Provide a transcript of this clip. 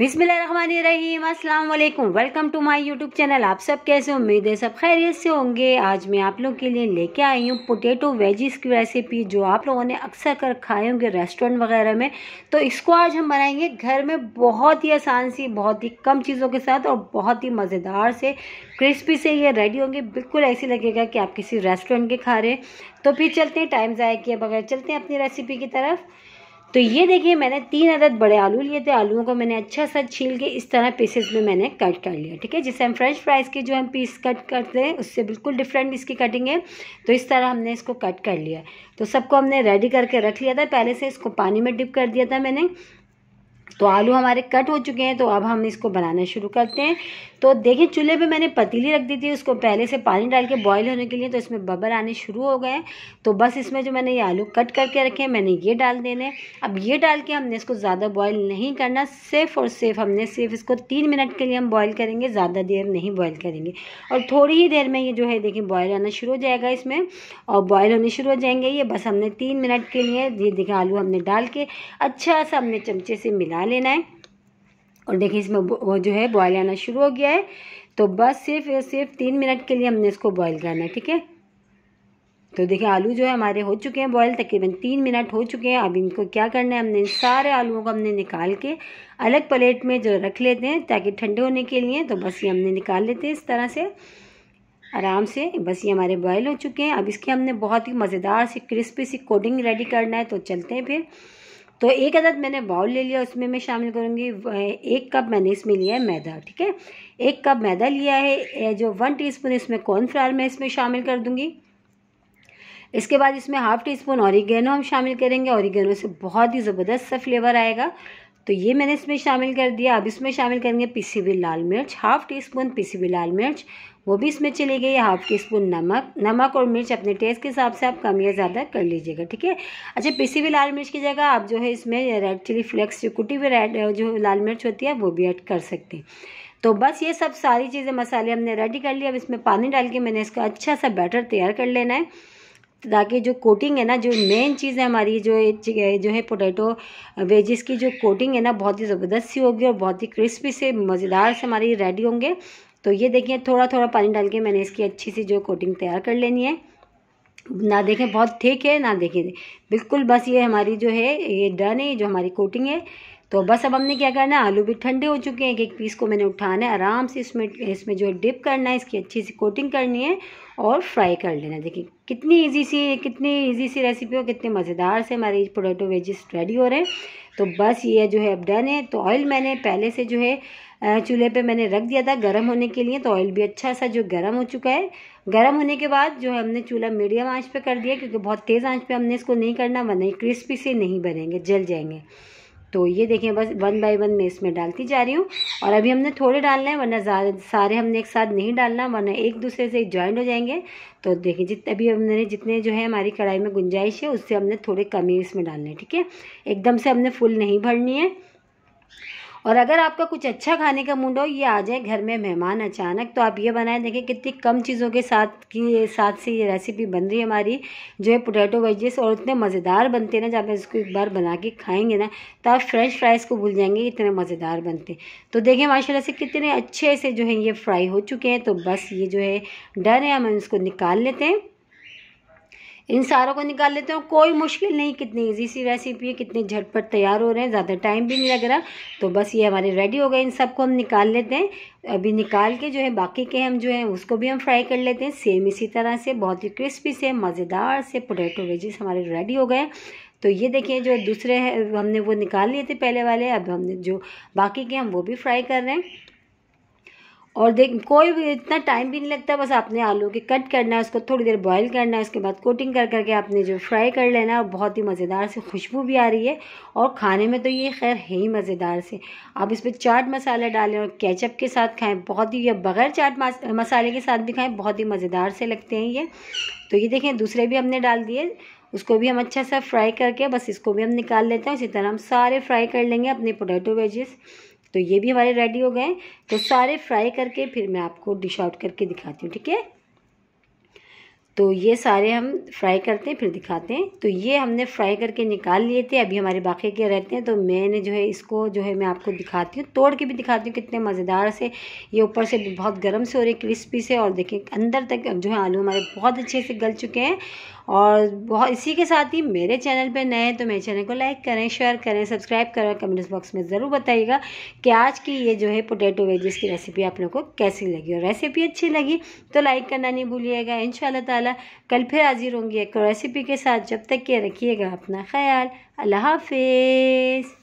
बिस्मिल्लाहिर्रहमानिर्रहीम, अस्सलाम वालेकुम। Welcome to my YouTube channel. आप सब कैसे, उम्मीद है सब खैरियत से होंगे। आज मैं आप लोग के लिए लेके आई हूँ पोटैटो वेजिस की रेसिपी, जो आप लोगों ने अक्सर कर खाए होंगे रेस्टोरेंट वगैरह में। तो इसको आज हम बनाएंगे घर में बहुत ही आसान सी, बहुत ही कम चीज़ों के साथ और बहुत ही मज़ेदार से क्रिस्पी से ये रेडी होंगे। बिल्कुल ऐसे लगेगा कि आप किसी रेस्टोरेंट के खा रहे हैं। तो फिर चलते हैं, टाइम ज़ाया किए बगैर चलते हैं अपनी रेसिपी की तरफ। तो ये देखिए, मैंने 3 अदद बड़े आलू लिए थे। आलूओं को मैंने अच्छा सा छील के इस तरह पीसेस में मैंने कट कर लिया। ठीक है, जिससे हम फ्रेंच फ्राइज़ के जो हम पीस कट करते हैं उससे बिल्कुल डिफरेंट इसकी कटिंग है। तो इस तरह हमने इसको कट कर लिया। तो सबको हमने रेडी करके रख लिया था पहले से। इसको पानी में डिप कर दिया था मैंने। तो आलू हमारे कट हो चुके हैं। तो अब हम इसको बनाना शुरू करते हैं। तो देखिए, चूल्हे पे मैंने पतीली रख दी थी, उसको पहले से पानी डाल के बॉईल होने के लिए। तो इसमें बबल आने शुरू हो गए हैं। तो बस इसमें जो मैंने ये आलू कट करके रखे हैं, मैंने ये डाल देने। अब ये डाल के हमने इसको ज़्यादा बॉईल नहीं करना, सिर्फ और सिर्फ हमने इसको 3 मिनट के लिए हम बॉईल करेंगे, ज़्यादा देर नहीं बॉईल करेंगे। और थोड़ी ही देर में ये जो है देखिए बॉईल आना शुरू हो जाएगा इसमें, और बॉईल होने शुरू हो जाएंगे ये। बस हमने 3 मिनट के लिए ये देखिए आलू हमने डाल के अच्छा सा हमने चमचे से मिला लेना है। और देखिए इसमें वो जो है बॉयल आना शुरू हो गया है। तो बस सिर्फ 3 मिनट के लिए हमने इसको बॉयल करना है। ठीक है, तो देखिए आलू जो है हमारे हो चुके हैं बॉयल, तकरीबन 3 मिनट हो चुके हैं। अब इनको क्या करना है, हमने सारे आलूओं को हमने निकाल के अलग प्लेट में जो रख लेते हैं ताकि ठंडे होने के लिए। तो बस ये हमने निकाल लेते हैं इस तरह से आराम से। बस ये हमारे बॉयल हो चुके हैं। अब इसकी हमने बहुत ही मज़ेदार सी क्रिस्पी सी कोटिंग रेडी करना है। तो चलते हैं फिर। तो 1 अदद मैंने बाउल ले लिया, उसमें मैं शामिल करूँगी 1 कप मैंने इसमें लिया है मैदा। ठीक है, 1 कप मैदा लिया है। जो 1 टीस्पून इसमें कॉर्नफ्लावर मैं इसमें शामिल कर दूँगी। इसके बाद इसमें ½ टीस्पून ऑरिगेनो हम शामिल करेंगे। ऑरिगेनो से बहुत ही ज़बरदस्त सा फ्लेवर आएगा। तो ये मैंने इसमें शामिल कर दिया। अब इसमें शामिल करेंगे पिसी हुई लाल मिर्च, ½ टीस्पून पिसी हुई लाल मिर्च, वो भी इसमें चली गई। ½ टीस्पून नमक और मिर्च अपने टेस्ट के हिसाब से आप कम या ज़्यादा कर लीजिएगा। ठीक है, अच्छा पिसी हुई लाल मिर्च की जगह आप जो है इसमें रेड चिली फ्लेक्स, जो कुटी हुई रेड जो लाल मिर्च होती है, वो भी ऐड कर सकते हैं। तो बस ये सब सारी चीज़ें मसाले हमने रेडी कर लिया। अब इसमें पानी डाल के मैंने इसका अच्छा सा बैटर तैयार कर लेना है, ताकि जो कोटिंग है ना, जो मेन चीज़ है हमारी जो है पोटैटो वेजिस की जो कोटिंग है ना, बहुत ही ज़बरदस्त सी होगी और बहुत ही क्रिस्पी से मज़ेदार से हमारी रेडी होंगे। तो ये देखिए, थोड़ा थोड़ा पानी डाल के मैंने इसकी अच्छी सी जो कोटिंग तैयार कर लेनी है। ना देखें बहुत थिक है, ना देखें बिल्कुल, बस ये हमारी जो है ये डन है, जो हमारी कोटिंग है। तो बस अब हमने क्या करना है, आलू भी ठंडे हो चुके हैं। एक पीस को मैंने उठाना है, आराम से इसमें जो डिप करना है, इसकी अच्छी सी कोटिंग करनी है और फ्राई कर लेना है। देखिए कितनी इजी सी रेसिपी हो, कितने मज़ेदार से हमारी पोटैटो वेजिस रेडी हो रहे हैं। तो बस ये जो है अब डन है। तो ऑयल मैंने पहले से जो है चूल्हे पे मैंने रख दिया था गर्म होने के लिए। तो ऑयल भी अच्छा सा जो गर्म हो चुका है। गर्म होने के बाद जो है हमने चूल्हा मीडियम आंच पे कर दिया, क्योंकि बहुत तेज़ आंच पे हमने इसको नहीं करना, वरना क्रिस्पी से नहीं बनेंगे, जल जाएंगे। तो ये देखिए, बस 1 बाय 1 मैं इसमें डालती जा रही हूँ। और अभी हमने थोड़े डालना है, वरना सारे हमने एक साथ नहीं डालना, वरना एक दूसरे से जॉइंट हो जाएंगे। तो देखिए जितने जो है हमारी कढ़ाई में गुंजाइश है, उससे हमने थोड़े कम ही इसमें डालने हैं। ठीक है, एकदम से हमने फुल नहीं भरनी है। और अगर आपका कुछ अच्छा खाने का मूड हो, ये आ जाए घर में मेहमान अचानक, तो आप ये बनाएं। देखिए कितनी कम चीज़ों के साथ से ये रेसिपी बन रही है हमारी जो है पोटैटो वेजिस, और इतने मज़ेदार बनते हैं ना। जब आप इसको एक बार बना के खाएंगे ना, तो आप फ्रेंच फ्राइज़ को भूल जाएंगे, इतने मज़ेदार बनते हैं। तो देखिए माशाल्लाह से कितने अच्छे से जो है ये फ्राई हो चुके हैं। तो बस ये जो है डन है, हम इसको निकाल लेते हैं। इन सारों को निकाल लेते हैं। कोई मुश्किल नहीं, कितनी इजी सी रेसिपी है, कितने झटपट तैयार हो रहे हैं, ज़्यादा टाइम भी नहीं लग रहा। तो बस ये हमारे रेडी हो गए। इन सबको हम निकाल लेते हैं। अभी निकाल के जो है बाकी के हम जो है उसको भी हम फ्राई कर लेते हैं सेम इसी तरह से। बहुत ही क्रिस्पी से मज़ेदार से पोटैटो वेजिस हमारे रेडी हो गए। तो ये देखिए, जो दूसरे हमने वो निकाल लिए थे पहले वाले, अब हमने जो बाकी के हम वो भी फ्राई कर रहे हैं। और कोई भी इतना टाइम भी नहीं लगता, बस आपने आलू के कट करना है, उसको थोड़ी देर बॉईल करना है, उसके बाद कोटिंग कर करके आपने जो फ्राई कर लेना है। और बहुत ही मज़ेदार से खुशबू भी आ रही है, और खाने में तो ये खैर है ही मज़ेदार से। आप इस पर चाट मसाला डालें और केचप के साथ खाएं, बहुत ही, या बग़ैर चाट मसाले के साथ भी खाएं, बहुत ही मज़ेदार से लगते हैं ये। तो ये देखें, दूसरे भी हमने डाल दिए, उसको भी हम अच्छा सा फ्राई करके बस इसको भी हम निकाल लेते हैं। इसी तरह हम सारे फ्राई कर लेंगे अपने पोटैटो वेजिस। तो ये भी हमारे रेडी हो गए। तो सारे फ्राई करके फिर मैं आपको डिश आउट करके दिखाती हूँ। ठीक है, तो ये सारे हम फ्राई करते हैं फिर दिखाते हैं। तो ये हमने फ्राई करके निकाल लिए थे, अभी हमारे बाकी के रहते हैं। तो मैंने जो है इसको जो है मैं आपको दिखाती हूँ, तोड़ के भी दिखाती हूँ कितने मज़ेदार से। ये ऊपर से भी बहुत गर्म से हो रही, क्रिस्पी से, और देखिए अंदर तक जो है आलू हमारे बहुत अच्छे से गल चुके हैं। और बहुत इसी के साथ ही मेरे चैनल पे नए हैं तो मेरे चैनल को लाइक करें, शेयर करें, सब्सक्राइब करें, कमेंट्स बॉक्स में ज़रूर बताइएगा कि आज की ये जो है पोटैटो वेजिस की रेसिपी आप लोगों को कैसी लगी। और रेसिपी अच्छी लगी तो लाइक करना नहीं भूलिएगा। इंशाल्लाह ताला कल फिर हाजिर होंगी एक रेसिपी के साथ। जब तक के रखिएगा अपना ख्याल। अल्लाह हाफिज़।